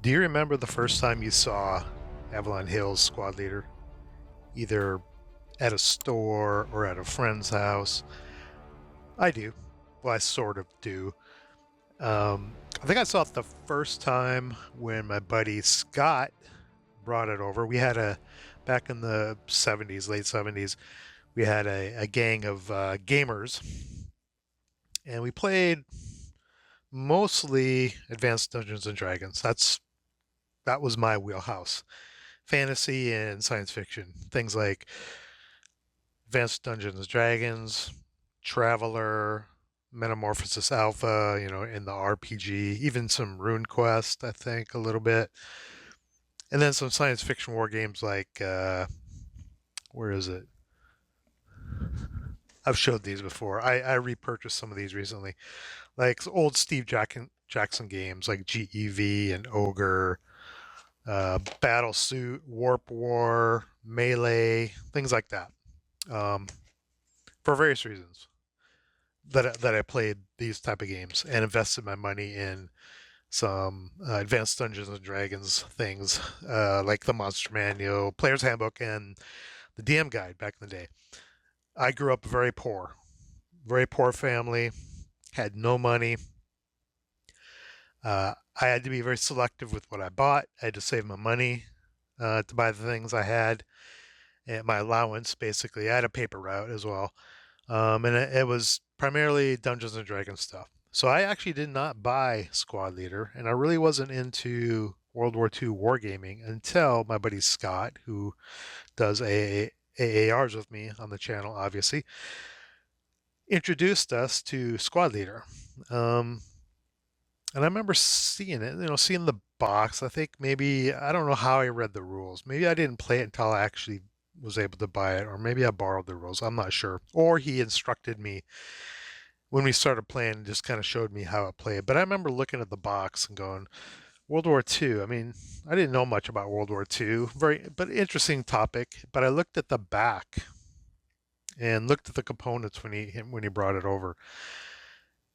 Do you remember the first time you saw Avalon Hill's Squad Leader, either at a store or at a friend's house? I do. Well, I sort of do. I think I saw it the first time when my buddy Scott brought it over. We had back in the 70s, late 70s, we had a gang of gamers, and we played mostly Advanced Dungeons and Dragons. That was my wheelhouse. Fantasy and science fiction. Things like Advanced Dungeons and Dragons, Traveler, Metamorphosis Alpha, in the RPG, even some Rune Quest, I think, a little bit. And then some science fiction war games like, where is it? I've showed these before. I repurchased some of these recently, like old Jackson games like GEV and Ogre, Battle Suit, Warp War, Melee, things like that. Um, for various reasons that I played these type of games and invested my money in some Advanced Dungeons and Dragons things, like the Monster Manual, Player's Handbook, and the DM Guide back in the day. I grew up very poor family, had no money. I had to be very selective with what I bought. I had to save my money to buy the things I had, and my allowance basically. I had a paper route as well, and it was primarily Dungeons and Dragons stuff. So I actually did not buy Squad Leader, and I really wasn't into World War II wargaming until my buddy Scott, who does AARs with me on the channel, obviously, introduced us to Squad Leader. And I remember seeing it, seeing the box. I think maybe, I don't know how I read the rules. Maybe I didn't play it until I actually was able to buy it, or maybe I borrowed the rules. I'm not sure. Or he instructed me when we started playing, just kind of showed me how it played. But I remember looking at the box and going, World War II. I mean, I didn't know much about World War II. But interesting topic. But I looked at the back and looked at the components when he brought it over.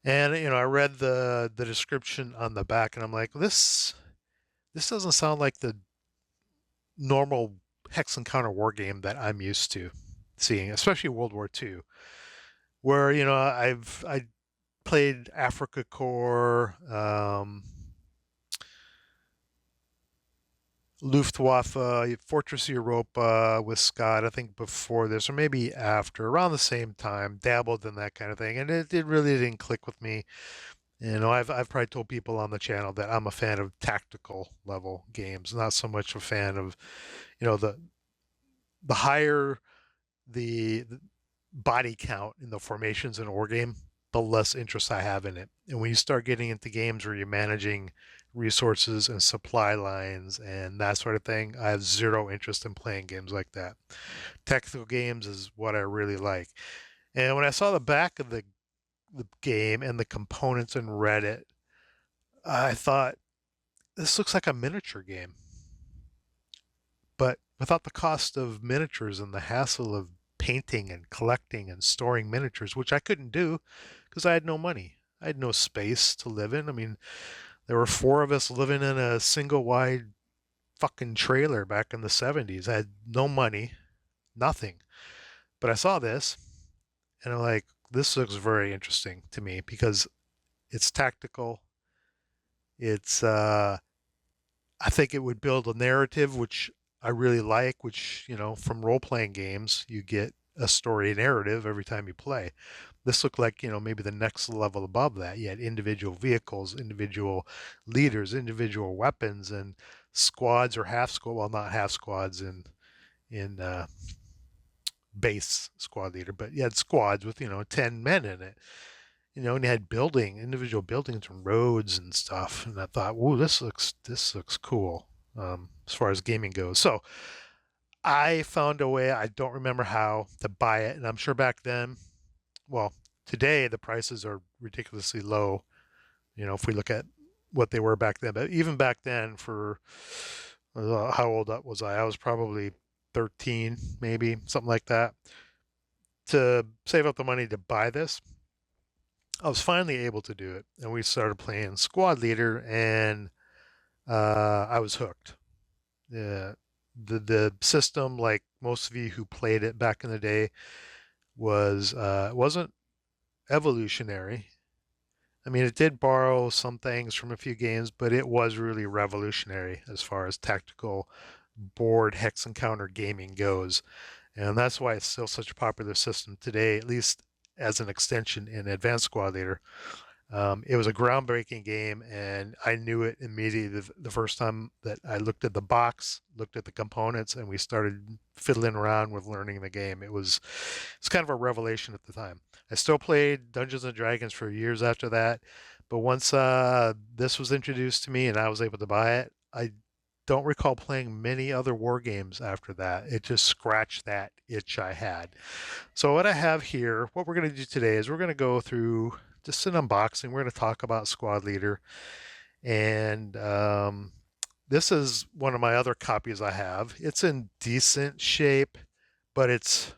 And I read the description on the back, and I'm like, this doesn't sound like the normal hex and counter war game that I'm used to seeing, especially World War II, where I played Africa Corps, Luftwaffe, Fortress Europa with Scott, I think before this, or maybe after, around the same time, dabbled in that kind of thing, and it really didn't click with me. I've probably told people on the channel that I'm a fan of tactical level games, not so much a fan of, the higher the body count in the formations in a war game, the less interest I have in it. And when you start getting into games where you're managing resources and supply lines and that sort of thing, I have zero interest in playing games like that. Tactical games is what I really like. And when I saw the back of the game and the components and read it, I thought, this looks like a miniature game. But without the cost of miniatures and the hassle of painting and collecting and storing miniatures, which I couldn't do because I had no money. I had no space to live in. I mean, there were four of us living in a single wide fucking trailer back in the 70s. I had no money, nothing. But I saw this and I'm like, this looks very interesting to me because it's tactical. It's I think it would build a narrative, which I really like, which, from role playing games, you get a story narrative every time you play. This looked like, maybe the next level above that. You had individual vehicles, individual leaders, individual weapons, and squads or half squad, well, not half squads in base squad leader, but you had squads with, 10 men in it. And you had individual buildings and roads and stuff. And I thought, whoa, this looks cool, as far as gaming goes. So I found a way, I don't remember how, to buy it. And I'm sure back then, well, today the prices are ridiculously low, if we look at what they were back then. But even back then, for how old was I? I was probably 13, maybe, something like that. To save up the money to buy this, I was finally able to do it, and we started playing Squad Leader, and I was hooked. Yeah, the system, like most of you who played it back in the day, wasn't evolutionary. I mean, it did borrow some things from a few games, but it was really revolutionary as far as tactical board hex encounter gaming goes. And that's why it's still such a popular system today, at least as an extension in Advanced Squad Leader. It was a groundbreaking game, and I knew it immediately the first time that I looked at the box, looked at the components, and we started fiddling around with learning the game. It's kind of a revelation at the time. I still played Dungeons and Dragons for years after that, but once this was introduced to me and I was able to buy it, I don't recall playing many other war games after that. It just scratched that itch I had. So what I have here, what we're going to do today is we're going to go through just an unboxing. We're going to talk about Squad Leader, and this is one of my other copies I have. It's in decent shape, but it's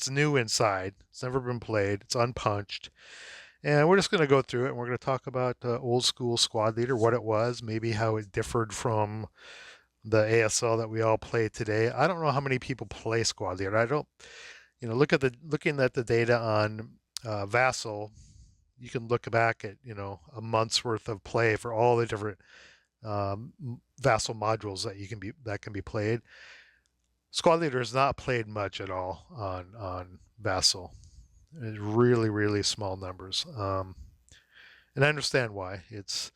new inside. It's never been played. It's unpunched. And we're just going to go through it, and we're going to talk about old school Squad Leader, what it was, maybe how it differed from the ASL that we all play today. I don't know how many people play Squad Leader. I don't, looking at the data on Vassal, you can look back at a month's worth of play for all the different um, Vassal modules that can be played. Squad Leader is not played much at all on Vassal. It's really really small numbers, and I understand why. It's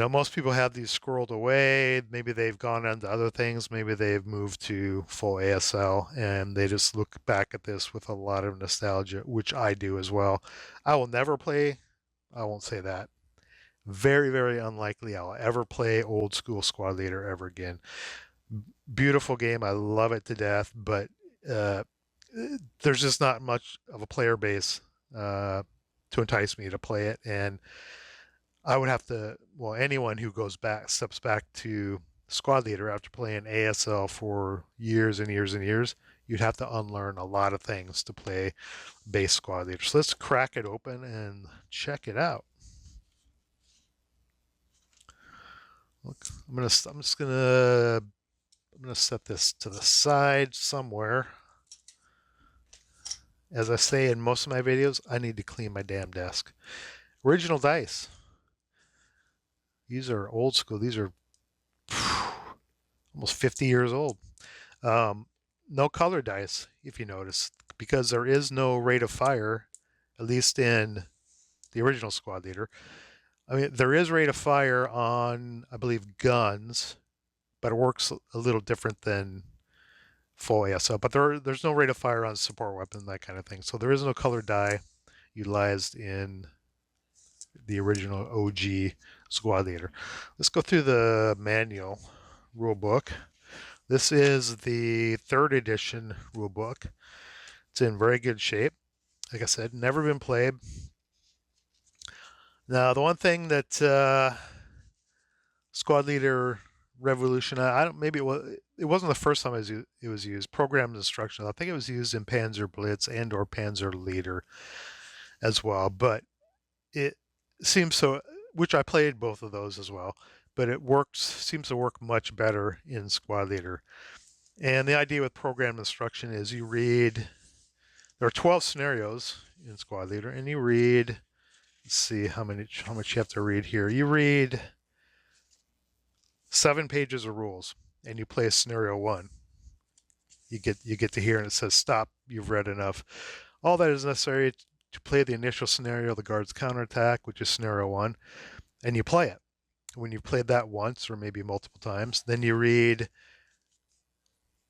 most people have these squirreled away. Maybe they've gone on to other things. Maybe they've moved to full ASL and they just look back at this with a lot of nostalgia, which I do as well. I will never play, I won't say that. Very, very unlikely I'll ever play old school Squad Leader ever again. Beautiful game. I love it to death, but uh, there's just not much of a player base to entice me to play it. And I would have to, well, anyone who steps back to Squad Leader after playing ASL for years and years and years, you'd have to unlearn a lot of things to play base Squad Leader. So let's crack it open and check it out. Look, I'm gonna set this to the side somewhere. As I say in most of my videos, I need to clean my damn desk. Original dice. These are old school. These are almost 50 years old. Um, no color dice, if you notice, because there is no rate of fire, at least in the original Squad Leader. I mean, there is rate of fire on, I believe, guns, but it works a little different than full ASL. But there's no rate of fire on support weapon, that kind of thing. So there is no color die utilized in the original OG Squad Leader. Let's go through the manual rule book. This is the third edition rule book. It's in very good shape. Like I said, never been played. Now, the one thing that Squad Leader revolutionized, I don't, maybe it wasn't the first time it was used. Programmed instructions. I think it was used in Panzer Blitz and or Panzer Leader as well. But it seems so, which I played both of those as well. But seems to work much better in Squad Leader. And the idea with programmed instruction is there are 12 scenarios in Squad Leader, and you read, let's see how much you have to read here. You read 7 pages of rules, and you play scenario 1. You get to hear, and it says, stop, you've read enough. All that is necessary to play the initial scenario, the guard's counterattack, which is scenario 1, and you play it. When you've played that once or maybe multiple times, then you read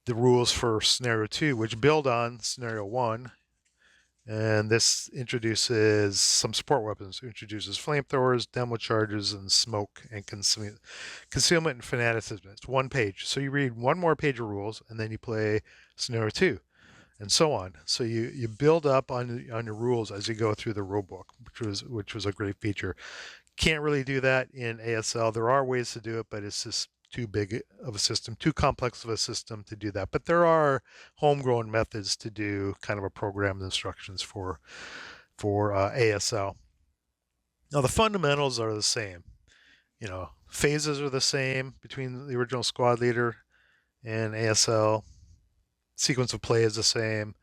the rules for scenario 2, which build on scenario 1. And this introduces some support weapons. It introduces flamethrowers, demo charges, and smoke and concealment and fanaticism. It's 1 page. So you read 1 more page of rules, and then you play scenario 2, and so on. So you build up on your rules as you go through the rule book, which was a great feature. Can't really do that in ASL. There are ways to do it, but it's just too big of a system, too complex of a system to do that. But there are homegrown methods to do kind of a programmed instructions for ASL. Now the fundamentals are the same. Phases are the same between the original squad leader and ASL. Sequence of play is the same.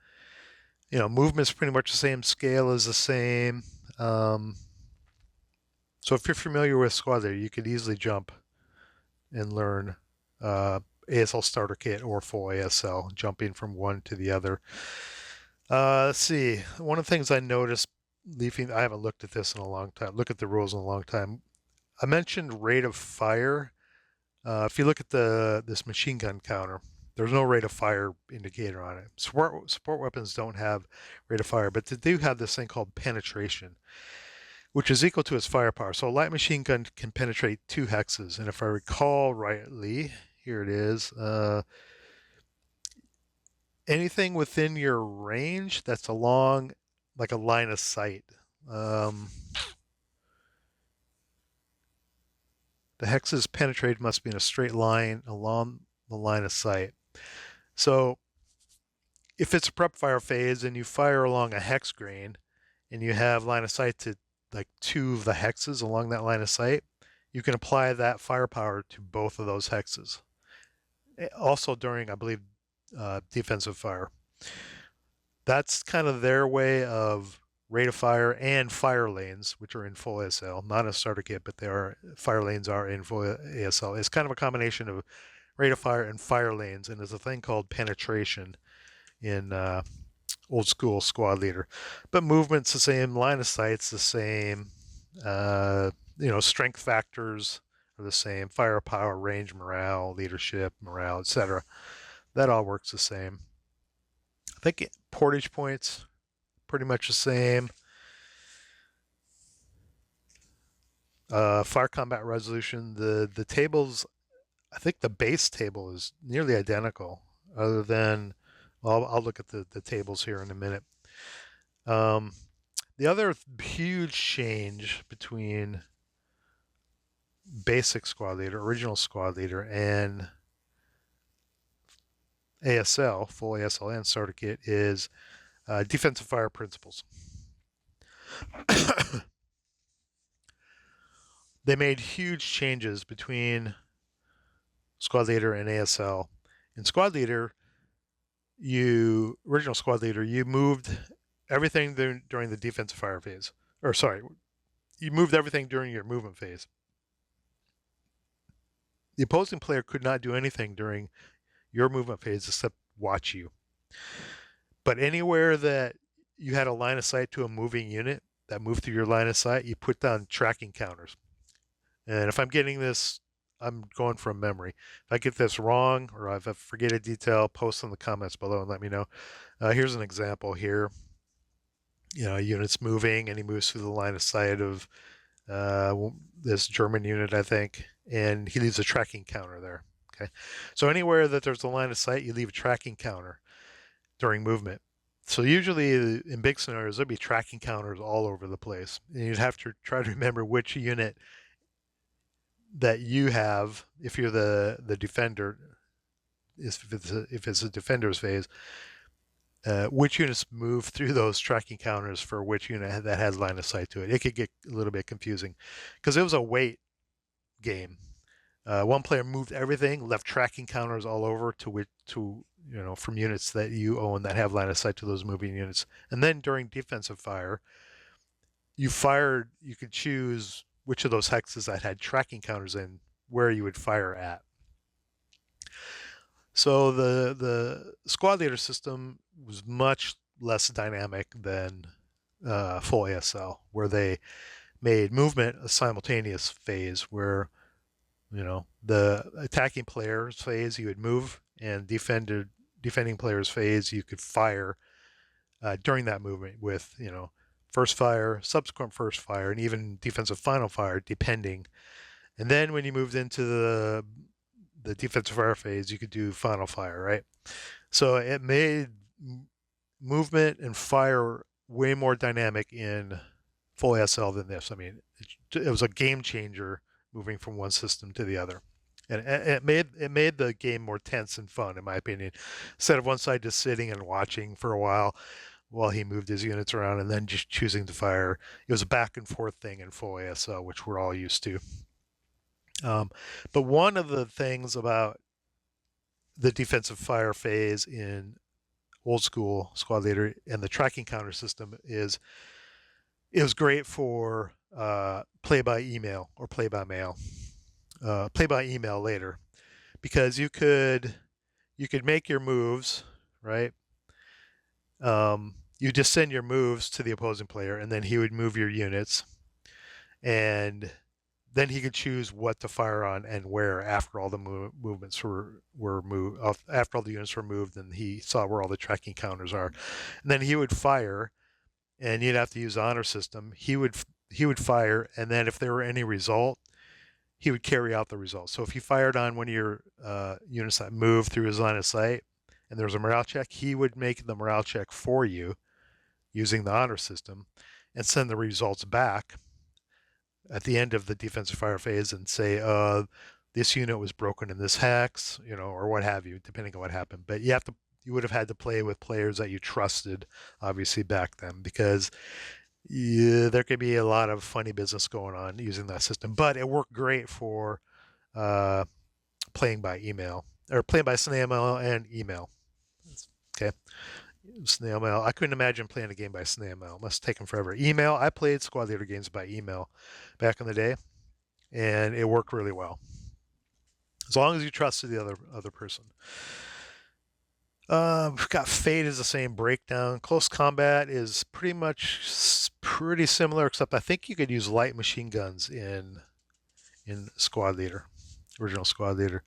Movement's pretty much the same. Scale is the same. Um, so if you're familiar with squad leader, you could easily jump and learn ASL starter kit or full ASL, jumping from one to the other. Let's see. One of the things I noticed leafing, I haven't looked at this in a long time. Look at the rules in a long time. I mentioned rate of fire. If you look at this machine gun counter, there's no rate of fire indicator on it. Support weapons don't have rate of fire, but they do have this thing called penetration, which is equal to its firepower. So a light machine gun can penetrate 2 hexes, and if I recall rightly, here it is. Anything within your range that's along like a line of sight. Um, the hexes penetrated must be in a straight line along the line of sight. So if it's a prep fire phase and you fire along a hex grain and you have line of sight to like 2 of the hexes along that line of sight, you can apply that firepower to both of those hexes. Also during, I believe, defensive fire. That's kind of their way of rate of fire and fire lanes, which are in full ASL, not a starter kit, but fire lanes are in full ASL. It's kind of a combination of rate of fire and fire lanes, and there's a thing called penetration in old school squad leader. But movement's the same, line of sight's the same, strength factors are the same, firepower, range, morale, leadership, morale, etc. That all works the same. I think portage points pretty much the same. Fire combat resolution. The tables, I think the base table is nearly identical, other than, well, I'll look at the tables here in a minute. The other huge change between basic squad leader, original squad leader, and ASL, full ASL and starter kit is defensive fire principles. They made huge changes between squad leader and ASL. In squad leader, original squad leader, you moved everything during the defensive fire phase. Or sorry, you moved everything during your movement phase. The opposing player could not do anything during your movement phase except watch you. But anywhere that you had a line of sight to a moving unit that moved through your line of sight, you put down tracking counters. And if I'm getting this, I'm going from memory. If I get this wrong or if I forget a detail, post in the comments below and let me know. Here's an example here. A unit's moving and he moves through the line of sight of this German unit, I think, and he leaves a tracking counter there. Okay, so anywhere that there's a line of sight, you leave a tracking counter during movement. So usually in big scenarios, there'd be tracking counters all over the place, and you'd have to try to remember which unit that you have if you're the defender. If it's a defender's phase, which units move through those tracking counters for which unit that has line of sight to it. It could get a little bit confusing because it was a weight game. One player moved everything, left tracking counters all over from units that you own that have line of sight to those moving units. And then during defensive fire, you could choose which of those hexes that had tracking counters in where you would fire at. So the squad leader system was much less dynamic than full ASL, where they made movement a simultaneous phase where the attacking player's phase you would move, and defending player's phase you could fire during that movement with first fire, subsequent first fire, and even defensive final fire, depending. And then when you moved into the defensive fire phase, you could do final fire, right? So it made movement and fire way more dynamic in full ASL than this. I mean, it was a game changer moving from one system to the other. And it made the game more tense and fun, in my opinion. Instead of one side just sitting and watching for a while he moved his units around and then just choosing to fire. It was a back and forth thing in full ASL, which we're all used to. Um, but one of the things about the defensive fire phase in old school squad leader and the tracking counter system is it was great for play by email or play by mail, play by email later, because you could make your moves, right? You just send your moves to the opposing player, and then he would move your units, and then he could choose what to fire on and where after all the movements were moved, after all the units were moved, and he saw where all the tracking counters are, and then he would fire, and you'd have to use honor system. He would fire, and then if there were any result, he would carry out the result. So if he fired on one of your units that moved through his line of sight, and there was a morale check, he would make the morale check for you using the honor system, and send the results back at the end of the defensive fire phase and say, this unit was broken in this hex, or what have you, depending on what happened. But you would have had to play with players that you trusted, obviously back then, because there could be a lot of funny business going on using that system. But it worked great for uh, playing by email or playing by snail mail and email. Okay. Snail mail. I couldn't imagine playing a game by snail mail. It must take them forever. Email. I played squad leader games by email back in the day, and it worked really well as long as you trusted the other person. We've got Fate is the same breakdown. Close combat is pretty similar, except I think you could use light machine guns in Squad Leader, original Squad Leader.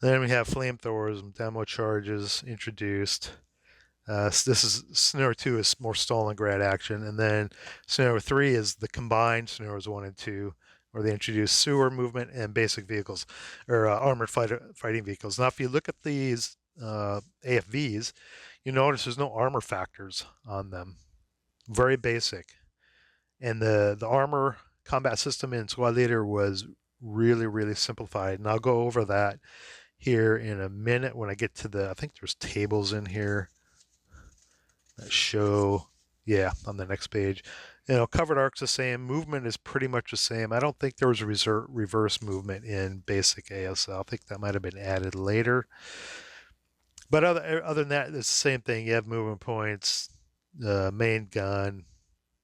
Then we have flamethrowers, demo charges introduced. This is scenario 2 is more Stalingrad action, and then scenario 3 is the combined scenarios 1 and 2, where they introduce sewer movement and basic vehicles, or armored fighting vehicles. Now, if you look at these AFVs, you notice there's no armor factors on them. Very basic, and the armor combat system in Squad Leader was really, really simplified, and I'll go over that here in a minute when I get to I think there's tables in here that show, yeah, on the next page. Covered arc's the same. Movement is pretty much the same. I don't think there was a reverse movement in basic ASL. I think that might have been added later. But other than that, it's the same thing. You have movement points, main gun,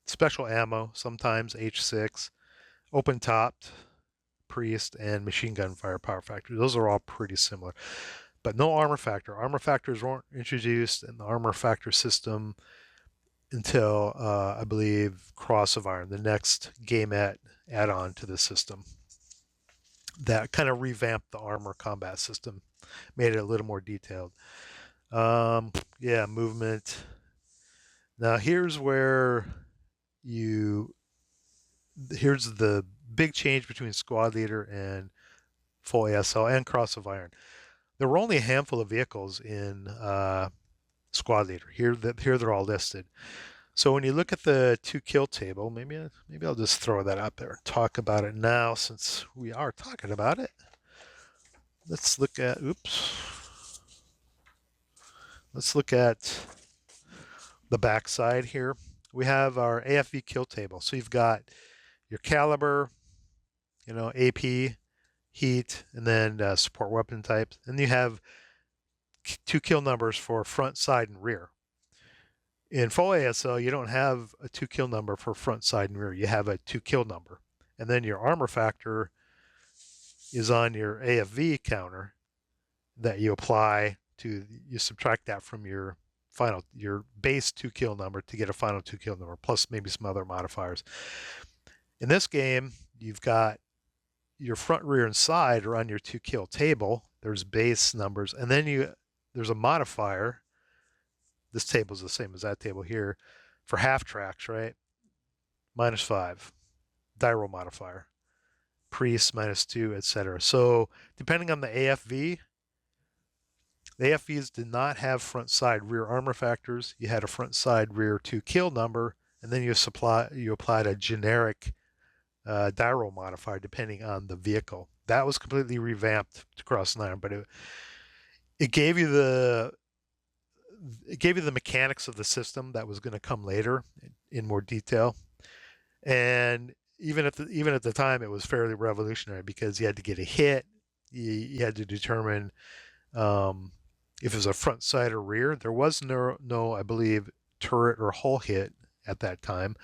special ammo, sometimes H6, open topped, priest, and machine gun firepower factor. Those are all pretty similar. But no armor factor. Armor factors weren't introduced in the armor factor system until I believe Cross of Iron, the next gamette add-on to the system. That kind of revamped the armor combat system, made it a little more detailed. Yeah, movement. Now here's the big change between Squad Leader and full ASL and Cross of Iron. There were only a handful of vehicles in Squad Leader. Here they're all listed. So when you look at the 2-kill table, maybe I'll just throw that up there and talk about it now since we are talking about it. Let's look at the back side here. We have our AFV kill table. So you've got your caliber, AP, heat, and then support weapon types. And you have 2 kill numbers for front, side, and rear. In full ASL, you don't have a 2 kill number for front, side, and rear. You have a 2 kill number. And then your armor factor is on your AFV counter that you subtract that from your base 2 kill number to get a final 2 kill number, plus maybe some other modifiers. In this game, you've got your front, rear, and side are on your 2 kill table. There's base numbers, and then there's a modifier. This table is the same as that table here for half tracks, right? -5, die roll modifier, priest -2, etc. So depending on the AFV, the AFVs did not have front, side, rear armor factors. You had a front, side, rear 2 kill number, and then you applied a generic die roll modifier depending on the vehicle. That was completely revamped to Cross 9, but it gave you the mechanics of the system that was going to come later in more detail, and even at the time, it was fairly revolutionary because you had to get a hit. You had to determine um, if it was a front, side, or rear. There was no, I believe, turret or hull hit at that time,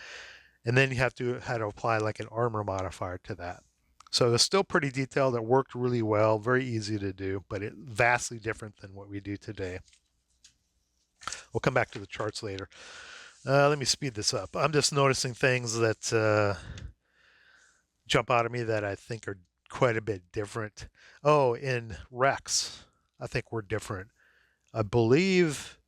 and then you had to apply like an armor modifier to that. So it's still pretty detailed. It worked really well, very easy to do, but it vastly different than what we do today. We'll come back to the charts later. Let me speed this up. I'm just noticing things that jump out at me that I think are quite a bit different. Oh, in Rex, I think we're different. I believe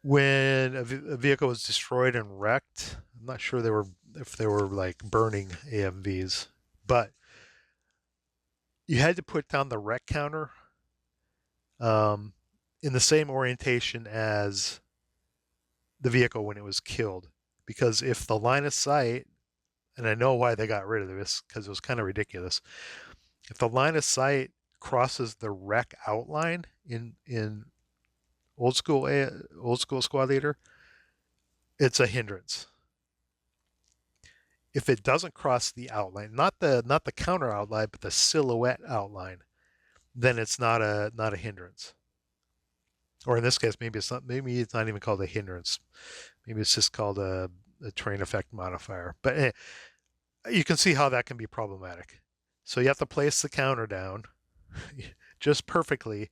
when a vehicle was destroyed and wrecked, I'm not sure if they were like burning AMVs, but you had to put down the wreck counter um, in the same orientation as the vehicle when it was killed, because if the line of sight, and I know why they got rid of this because it was kind of ridiculous, if the line of sight crosses the wreck outline in old school squad leader, it's a hindrance. If it doesn't cross the outline, not the counter outline, but the silhouette outline, then it's not a hindrance. Or in this case, maybe it's not even called a hindrance. Maybe it's just called a terrain effect modifier. But you can see how that can be problematic. So you have to place the counter down just perfectly.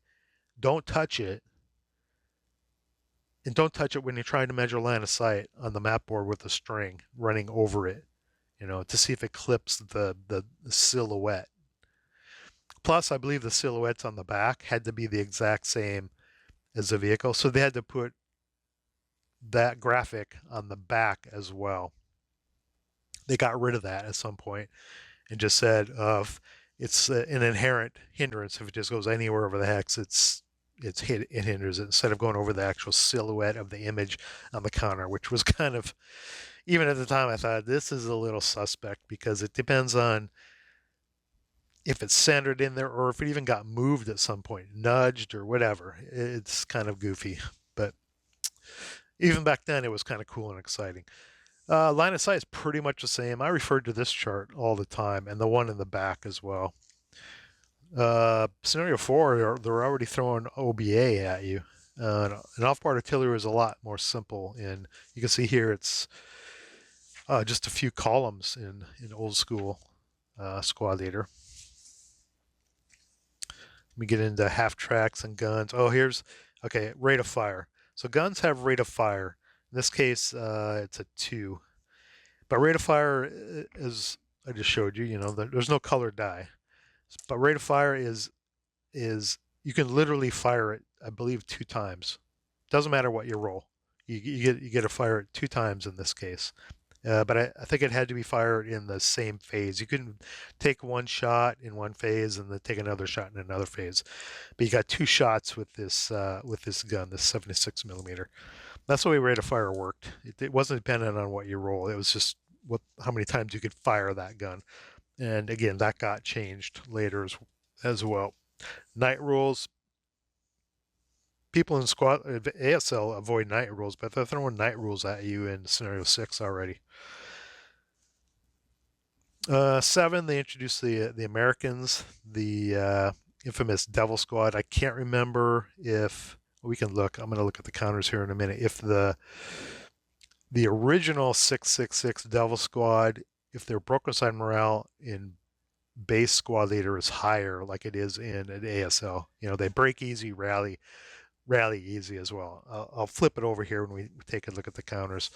Don't touch it, and don't touch it when you're trying to measure line of sight on the map board with a string running over it, to see if it clips the silhouette. Plus, I believe the silhouettes on the back had to be the exact same as the vehicle, so they had to put that graphic on the back as well. They got rid of that at some point and just said it's an inherent hindrance. If it just goes anywhere over the hex, it hinders it instead of going over the actual silhouette of the image on the counter, which was kind of, even at the time I thought this is a little suspect because it depends on if it's centered in there or if it even got moved at some point, nudged or whatever. It's kind of goofy, but even back then it was kind of cool and exciting. Line of sight is pretty much the same. I referred to this chart all the time and the one in the back as well. Scenario 4, they're already throwing OBA at you. And off-board artillery is a lot more simple. And you can see here it's just a few columns in old school squad leader. Let me get into half tracks and guns. Oh, okay, rate of fire. So guns have rate of fire. In this case, it's a 2. But rate of fire is, I just showed you, there's no colored die. But rate of fire is you can literally fire it, I believe, 2 times. Doesn't matter what you roll. You get to fire it 2 times in this case. But I think it had to be fired in the same phase. You couldn't take one shot in one phase and then take another shot in another phase. But you got 2 shots with this gun, this 76 millimeter. That's the way rate of fire worked. It wasn't dependent on what you roll. It was just how many times you could fire that gun. And again, that got changed later as well. Night rules. People in squad ASL avoid night rules, but they're throwing night rules at you in scenario 6 already. 7, they introduced the Americans, the infamous Devil Squad. I can't remember if we can look. I'm going to look at the counters here in a minute. If the original 666 Devil Squad, if their broken side morale in base squad leader is higher, like it is in an ASL, they break easy, rally easy as well. I'll flip it over here when we take a look at the counters.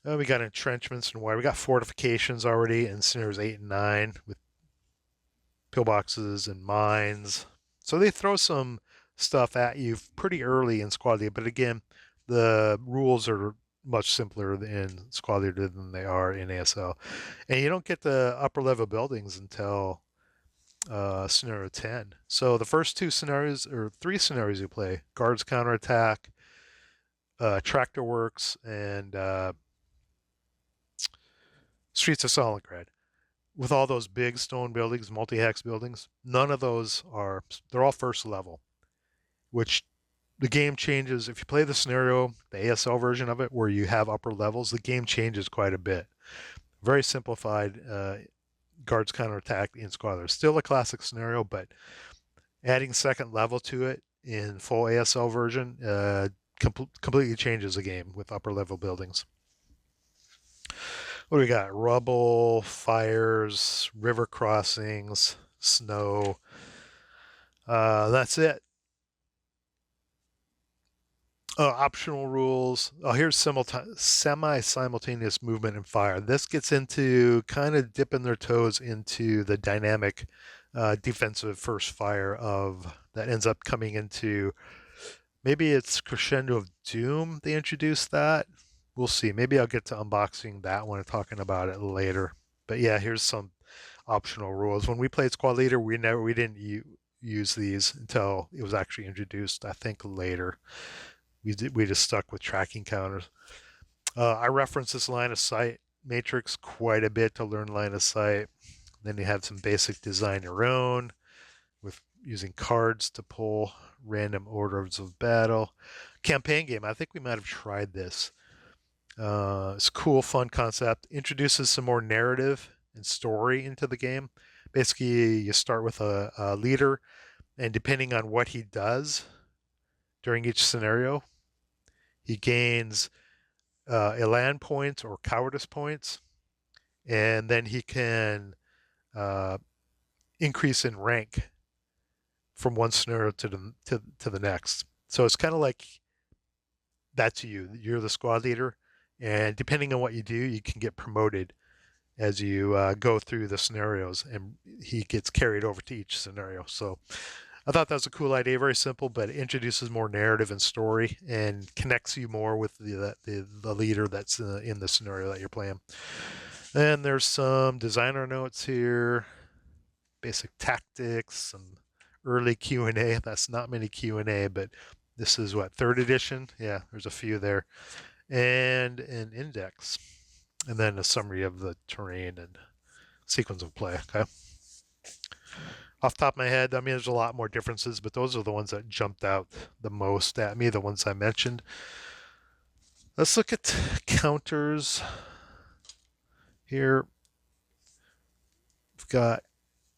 We got entrenchments and wire. We got fortifications already in scenarios 8 and 9 with pillboxes and mines. So they throw some stuff at you pretty early in squad leader, but again, the rules are much simpler in squad leader than they are in ASL. And you don't get the upper level buildings until scenario 10. So the first 2 scenarios, or 3 scenarios you play, guards counterattack, tractor works, and streets of Stalingrad. With all those big stone buildings, multi-hex buildings, none of those they're all first level, which the game changes. If you play the scenario, the ASL version of it, where you have upper levels, the game changes quite a bit Very simplified guards counterattack in squad leader. Still a classic scenario, but adding second level to it in full ASL version completely changes the game with upper level buildings. What do we got? Rubble, fires, river crossings, snow. That's it. Optional rules. Oh, here's semi-simultaneous movement and fire. This gets into kind of dipping their toes into the dynamic defensive first fire of that ends up coming into maybe it's Crescendo of Doom. They introduced that. We'll see. Maybe I'll get to unboxing that one and talking about it later. But yeah, here's some optional rules. When we played Squad Leader, we didn't use these until it was actually introduced. I think later. We just stuck with tracking counters. I reference this line of sight matrix quite a bit to learn line of sight. Then you have some basic design your own with using cards to pull random orders of battle. Campaign game. I think we might have tried this. It's a cool, fun concept. Introduces some more narrative and story into the game. Basically, you start with a leader, and depending on what he does during each scenario, he gains elan points or cowardice points, and then he can uh, increase in rank from one scenario to the next. So it's kind of like that's you. You're the squad leader, and depending on what you do, you can get promoted as you go through the scenarios, and he gets carried over to each scenario. So I thought that was a cool idea. Very simple, but it introduces more narrative and story and connects you more with the leader that's in the scenario that you're playing. And there's some designer notes here, basic tactics, some early Q&A. That's not many Q&A, but this is what, third edition? Yeah, there's a few there. And an index. And then a summary of the terrain and sequence of play. Okay. Off the top of my head, I mean, there's a lot more differences, but those are the ones that jumped out the most at me, the ones I mentioned. Let's look at counters here. We've got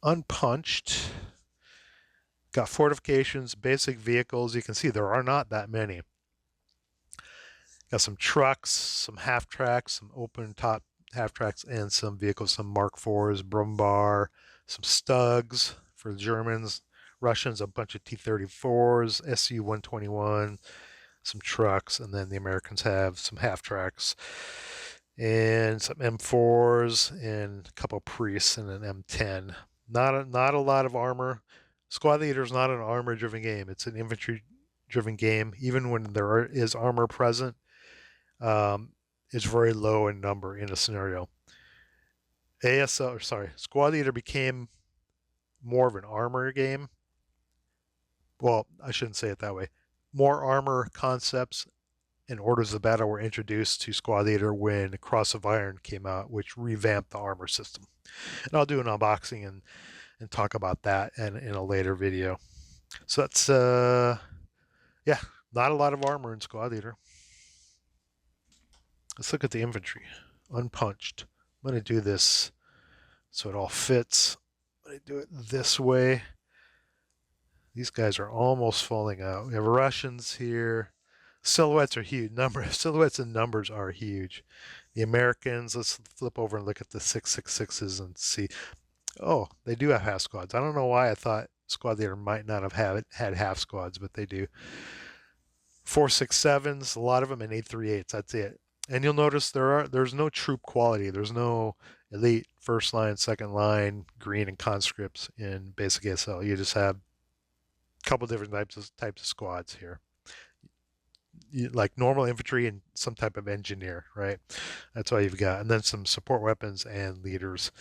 unpunched, got fortifications, basic vehicles. You can see there are not that many. Got some trucks, some half tracks, some open top half tracks, and some vehicles, some Mark IVs, Brumbar, some Stugs for the Germans, Russians, a bunch of T-34s, Su-121, some trucks, and then the Americans have some half tracks and some M4s and a couple priests and an M10. Not a lot of armor. Squad Leader is not an armor-driven game. It's an infantry-driven game. Even when there is armor present, it's very low in number in a scenario. Squad Leader became more of an armor game. Well, I shouldn't say it that way. More armor concepts and orders of battle were introduced to Squad Leader when Cross of Iron came out, which revamped the armor system. And I'll do an unboxing and talk about that in a later video. So that's, yeah, not a lot of armor in Squad Leader. Let's look at the infantry. Unpunched. I'm going to do this so it all fits. I'm going to do it this way. These guys are almost falling out. We have Russians here. Silhouettes are huge. Silhouettes and numbers are huge. The Americans, let's flip over and look at the 666s and see. Oh, they do have half squads. I don't know why I thought Squad Leader might not have had half squads, but they do. 467s, a lot of them, and 838s. That's it. And you'll notice there's no troop quality. There's no elite first line, second line, green, and conscripts in basic ASL. You just have a couple different types of squads here. Like normal infantry and some type of engineer, right? That's all you've got. And then some support weapons and leaders.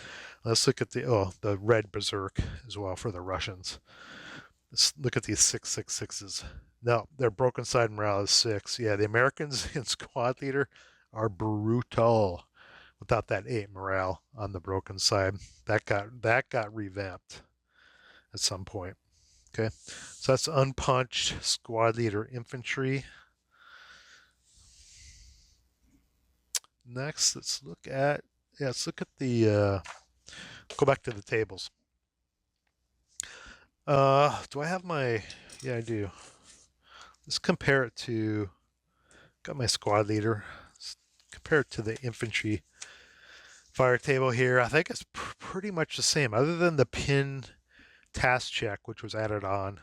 Let's look at the red berserk as well for the Russians. Let's look at these 666s. No, their broken side morale is 6. Yeah, the Americans in Squad Leader are brutal without that 8 morale on the broken side. That got revamped at some point. Okay, so that's unpunched Squad Leader infantry. Next, let's look at Yeah, let's look at the, go back to the tables. Do I have my, yeah, I do. Let's compare it to, got my squad leader. Let's compare it to the infantry fire table here. I think it's pretty much the same, other than the pin task check, which was added on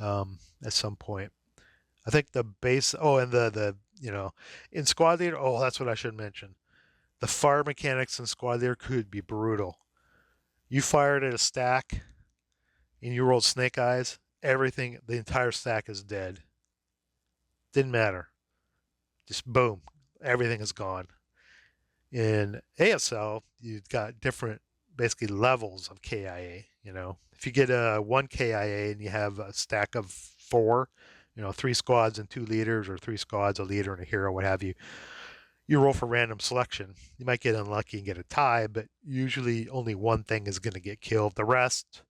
at some point. I think the base, oh, and the in squad leader, oh, that's what I should mention. The fire mechanics in squad leader could be brutal. You fired at a stack and you rolled snake eyes, everything, the entire stack is dead. Didn't matter. Just boom, everything is gone. In ASL, you've got different, basically levels of KIA. If you get a one KIA and you have a stack of four, three squads and two leaders, or three squads, a leader and a hero, what have you, you roll for random selection. You might get unlucky and get a tie, but usually only one thing is going to get killed. The rest,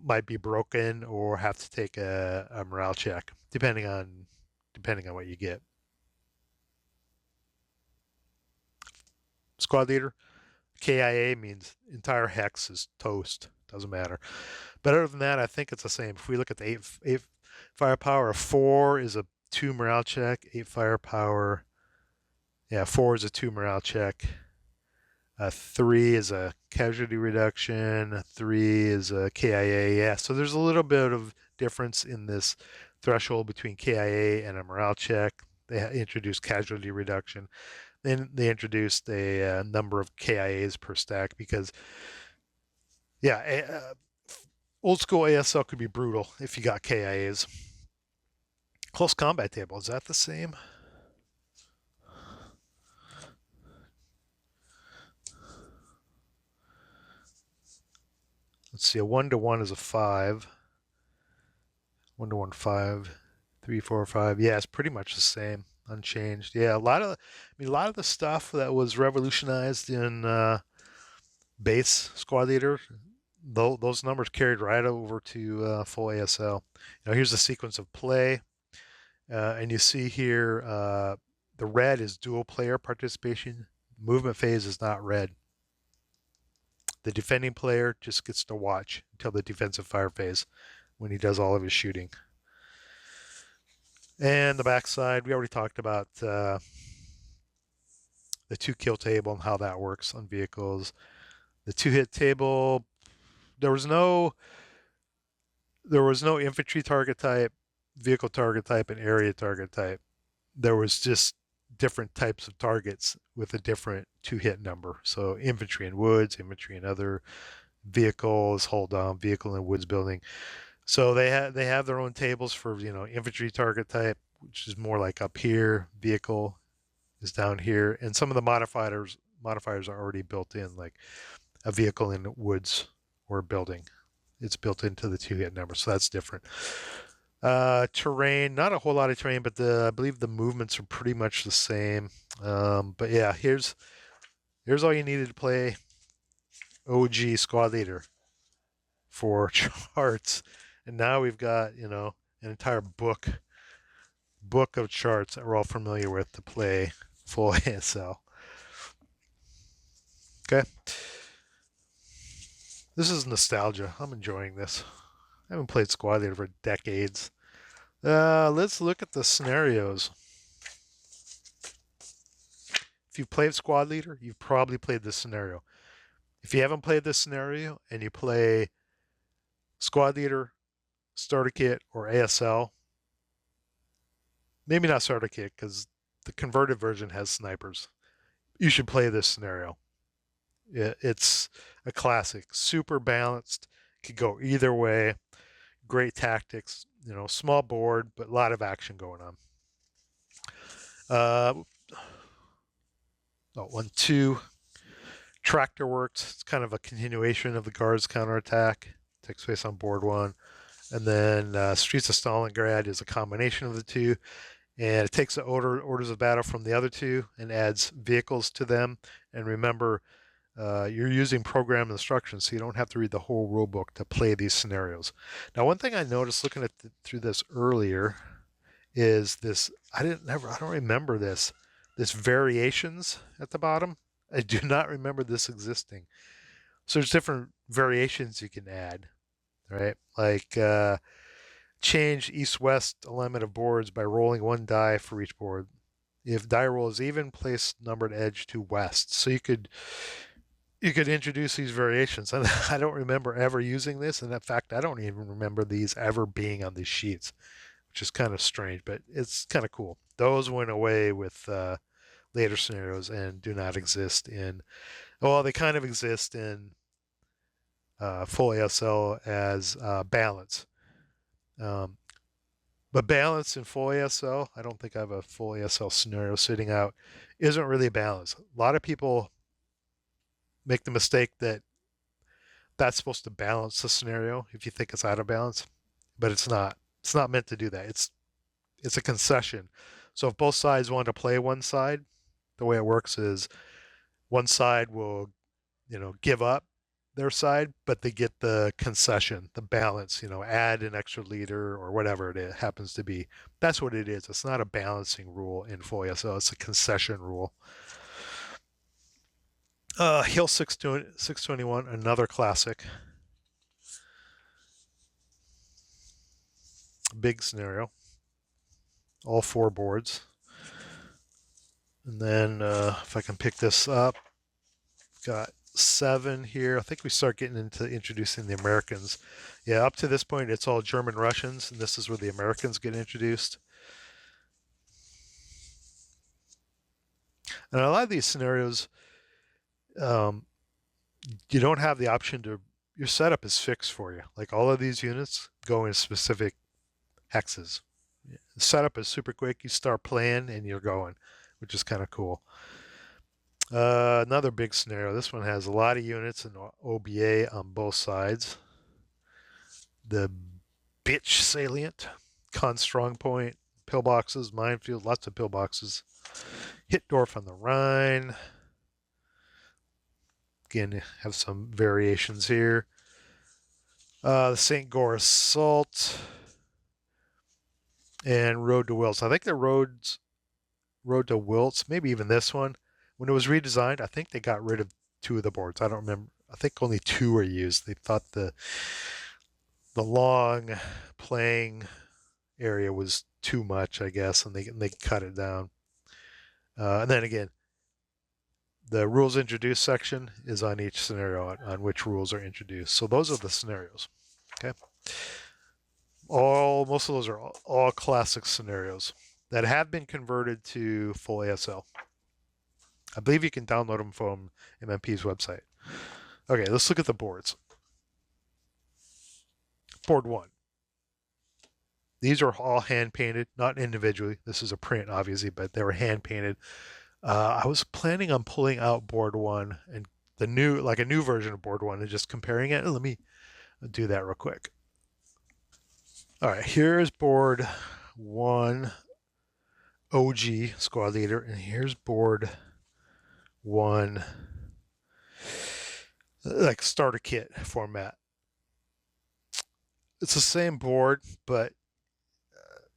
might be broken or have to take a morale check, depending on what you get. Squad leader, KIA means entire hex is toast. Doesn't matter. But other than that, I think it's the same. If we look at the eight firepower, a 4 is a 2 morale check. 8 firepower, yeah, 4 is a 2 morale check. 3 is a casualty reduction. 3 is a KIA. Yeah, so there's a little bit of difference in this threshold between KIA and a morale check. They introduced casualty reduction. Then they introduced a number of KIAs per stack because, yeah, old school ASL could be brutal if you got KIAs. Close combat table, is that the same? Let's see, a 1-to-1 is a 5. 1-to-1, 5. 3, 4, 5. Yeah, it's pretty much the same, unchanged. Yeah, a lot of the stuff that was revolutionized in base squad leader, those numbers carried right over to full ASL. Here's the sequence of play, and you see here the red is dual player participation. Movement phase is not red. The defending player just gets to watch until the defensive fire phase when he does all of his shooting. And the backside, we already talked about the 2-kill table and how that works on vehicles. The 2-hit table, there was no infantry target type, vehicle target type, and area target type. There was just different types of targets with a different 2-hit number. So infantry in woods, infantry in other vehicles, hold on, vehicle in woods building. So they have their own tables for infantry target type, which is more like up here. Vehicle is down here, and some of the modifiers are already built in, like a vehicle in woods or building. It's built into the 2-hit number, so that's different. Terrain, not a whole lot of terrain, but I believe the movements are pretty much the same. But yeah, here's all you needed to play OG squad leader for charts, and now we've got an entire book of charts that we're all familiar with to play full ASL. Okay, this is nostalgia. I'm enjoying this. I haven't played squad leader for decades. Let's look at the scenarios. If you've played squad leader, you've probably played this scenario. If you haven't played this scenario and you play squad leader, starter kit, or ASL, maybe not starter kit because the converted version has snipers, you should play this scenario. It's a classic, super balanced, could go either way, great tactics, small board, but a lot of action going on. One, two. Tractor works. It's kind of a continuation of the guards counterattack. Takes place on board 1. And then Streets of Stalingrad is a combination of the two. And it takes the orders of battle from the other two and adds vehicles to them. And remember, you're using program instructions, so you don't have to read the whole rule book to play these scenarios. Now, one thing I noticed looking at through this earlier is this. I don't remember this variations at the bottom. I do not remember this existing. So there's different variations you can add, right? Like change east-west alignment of boards by rolling one die for each board. If die roll is even, place numbered edge to west. So you could introduce these variations. And I don't remember ever using this, and in fact, I don't even remember these ever being on these sheets, which is kind of strange, but it's kind of cool. Those went away with later scenarios and do not exist in. Well, they kind of exist in full ASL as balance. Um, but balance in full ASL, I don't think I have a full ASL scenario sitting out, isn't really balanced. A lot of people make the mistake that that's supposed to balance the scenario if you think it's out of balance, but it's not. It's not meant to do that. It's a concession. So if both sides want to play one side, the way it works is one side will, give up their side, but they get the concession, the balance, add an extra leader or whatever it happens to be. That's what it is. It's not a balancing rule in full ESL. It's a concession rule. Hill 621, another classic. Big scenario. All 4 boards. And then if I can pick this up, got 7 here. I think we start getting into introducing the Americans. Yeah, up to this point, it's all German Russians, and this is where the Americans get introduced. And a lot of these scenarios, um, you don't have the option to, your setup is fixed for you. Like all of these units go in specific hexes. The setup is super quick. You start playing and you're going, which is kind of cool. Another big scenario. This one has a lot of units and OBA on both sides. The bitch salient, con strong point, pillboxes, minefield, lots of pillboxes. Hitdorf on the Rhine. Again, have some variations here. The St. Goar Assault and Road to Wilts. I think the Road to Wilts, maybe even this one, when it was redesigned, I think they got rid of 2 of the boards. I don't remember. I think only 2 were used. They thought the long playing area was too much, I guess, and they cut it down. And then again, the rules introduced section is on each scenario on which rules are introduced. So those are the scenarios. Okay. Most of those are all classic scenarios that have been converted to full ASL. I believe you can download them from MMP's website. Okay, let's look at the boards. Board 1. These are all hand painted, not individually. This is a print, obviously, but they were hand painted. I was planning on pulling out board 1 and a new version of board 1 and just comparing it. Let me do that real quick. All right, here's board 1 OG squad leader, and here's board 1 like starter kit format. It's the same board, but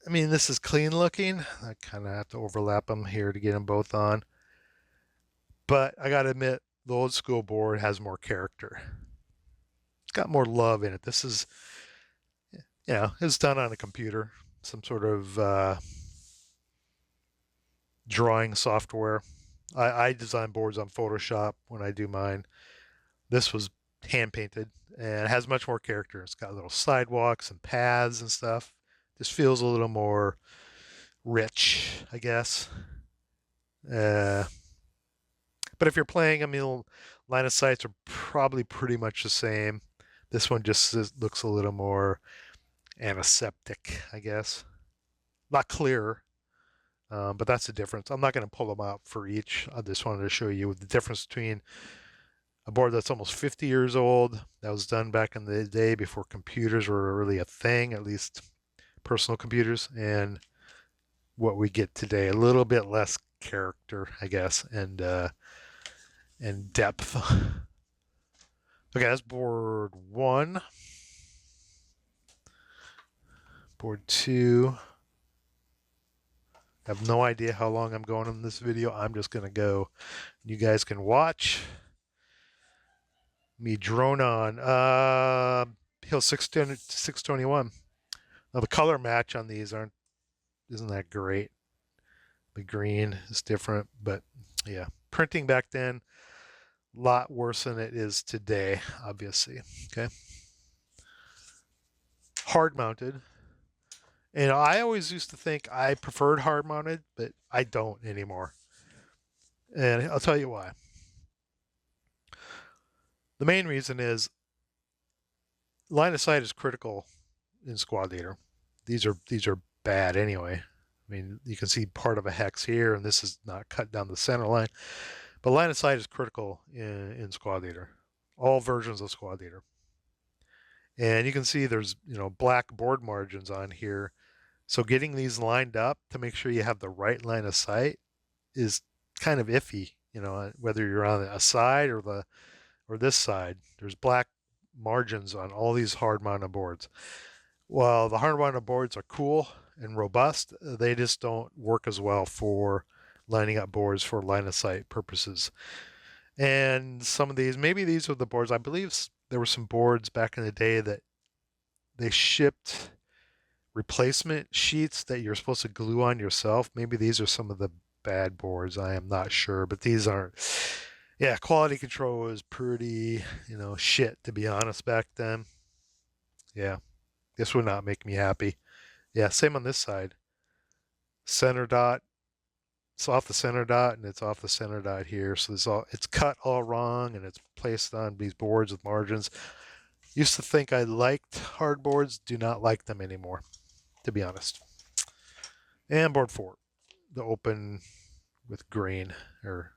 I mean, this is clean looking. I kind of have to overlap them here to get them both on. But I got to admit, the old school board has more character. It's got more love in it. This is, it's done on a computer, some sort of drawing software. I design boards on Photoshop when I do mine. This was hand painted and it has much more character. It's got little sidewalks and paths and stuff. This feels a little more rich, I guess. But if you're playing, I mean, line of sights are probably pretty much the same. This one just looks a little more antiseptic, I guess. Not clear, but that's the difference. I'm not going to pull them out for each. I just wanted to show you the difference between a board that's almost 50 years old, that was done back in the day before computers were really a thing, at least personal computers, and what we get today. A little bit less character, I guess, and depth. Okay, that's board 1. Board 2. I have no idea how long I'm going on this video. I'm just going to go. You guys can watch me drone on. Hill 621. Now the color match on these isn't that great. The green is different, but yeah, printing back then a lot worse than it is today, obviously. Okay, hard mounted. And I always used to think I preferred hard mounted, but I don't anymore. And I'll tell you why. The main reason is line of sight is critical in Squad Leader. These are bad anyway. I mean, you can see part of a hex here, and this is not cut down the center line. But line of sight is critical in Squad Leader. All versions of Squad Leader. And you can see there's, black board margins on here. So getting these lined up to make sure you have the right line of sight is kind of iffy, whether you're on a side or this side. There's black margins on all these hard mounted boards. Well, the hard mounted boards are cool and robust. They just don't work as well for lining up boards for line of sight purposes. And some of these, maybe these are the boards. I believe there were some boards back in the day that they shipped replacement sheets that you're supposed to glue on yourself. Maybe these are some of the bad boards. I am not sure, but these aren't. Yeah, quality control was pretty, shit, to be honest, back then. Yeah, this would not make me happy. Yeah, same on this side. Center dot. It's off the center dot and it's off the center dot here. So it's cut all wrong and it's placed on these boards with margins. Used to think I liked hard boards, do not like them anymore, to be honest. And board 4, the open with grain or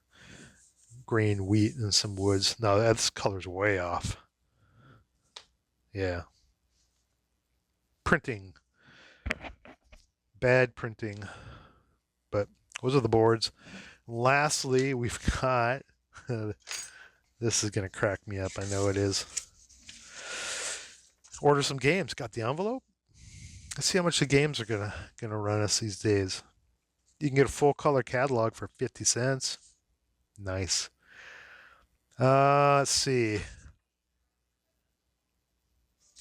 grain wheat and some woods. No, this color's way off. Yeah. Printing. Bad printing. But those are the boards. Lastly, we've got this is going to crack me up. I know it is. Order some games. Got the envelope. Let's see how much the games are gonna run us these days. You can get a full color catalog for 50 cents. Nice. Let's see.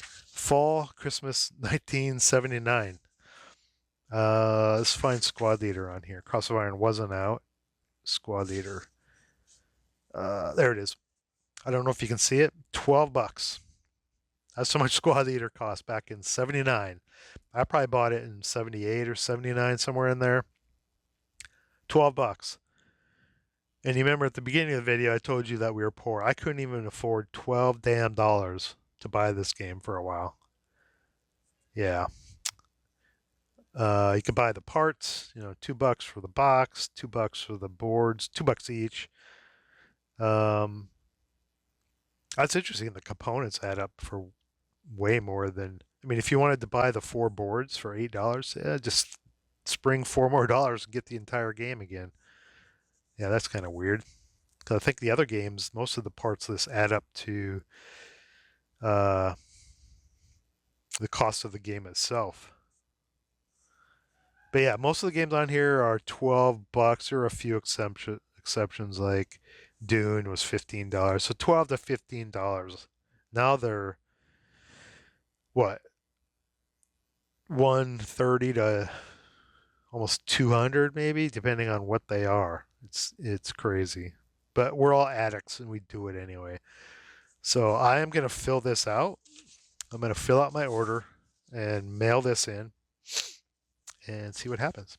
Fall Christmas 1979. Let's find Squad Leader on here. Cross of Iron wasn't out. Squad Leader. There it is. I don't know if you can see it. $12. That's how much Squad Leader cost back in 79. I probably bought it in 78 or 79, somewhere in there. $12. And you remember at the beginning of the video, I told you that we were poor. I couldn't even afford $12 damn dollars to buy this game for a while. Yeah. You can buy the parts, $2 for the box, $2 for the boards, $2 each. That's interesting. The components add up for way more than, if you wanted to buy the 4 boards for $8, just spring $4 more and get the entire game again. Yeah, that's kind of weird. Because I think the other games, most of the parts of this add up to the cost of the game itself. But yeah, most of the games on here are $12. There are a few exceptions, like Dune was $15. So $12 to $15. Now they're what? $130 to almost $200 maybe, depending on what they are. It's crazy. But we're all addicts and we do it anyway. So I am going to fill this out. I'm going to fill out my order and mail this in and see what happens.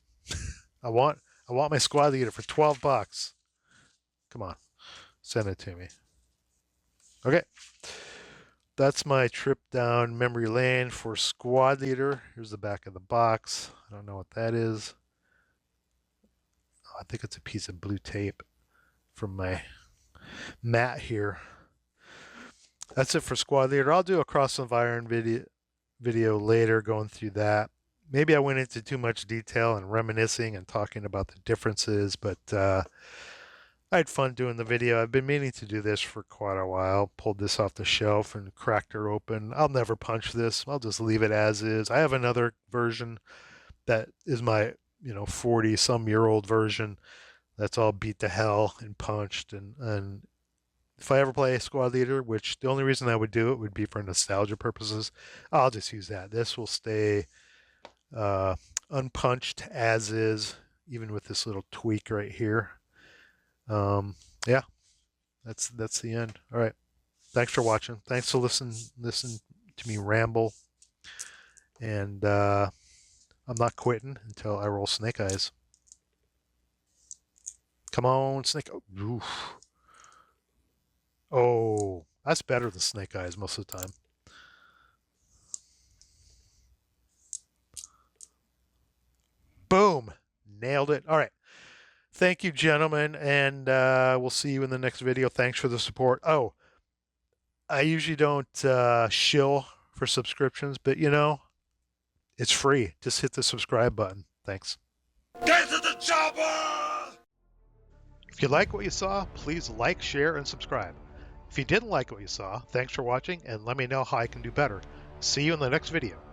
I want my Squad Leader for $12. Come on. Send it to me. Okay. That's my trip down memory lane for Squad Leader. Here's the back of the box. I don't know what that is. I think it's a piece of blue tape from my mat here. That's it for Squad Leader. I'll do a Cross of Iron video later going through that. Maybe I went into too much detail and reminiscing and talking about the differences, but I had fun doing the video. I've been meaning to do this for quite a while. Pulled this off the shelf and cracked her open. I'll never punch this. I'll just leave it as is. I have another version that is my 40 some year old version that's all beat to hell and punched. And if I ever play Squad Leader, which the only reason I would do it would be for nostalgia purposes, I'll just use that. This will stay uh, unpunched as is, even with this little tweak right here. Yeah, that's the end. All right. Thanks for watching. Thanks for listen to me ramble. And I'm not quitting until I roll snake eyes. Come on, snake. Oof. Oh, that's better than snake eyes most of the time. Boom. Nailed it. All right. Thank you, gentlemen, and we'll see you in the next video. Thanks for the support. Oh, I usually don't shill for subscriptions, but it's free. Just hit the subscribe button. Thanks. Get to the chopper! If you like what you saw, please like, share, and subscribe. If you didn't like what you saw, thanks for watching, and let me know how I can do better. See you in the next video.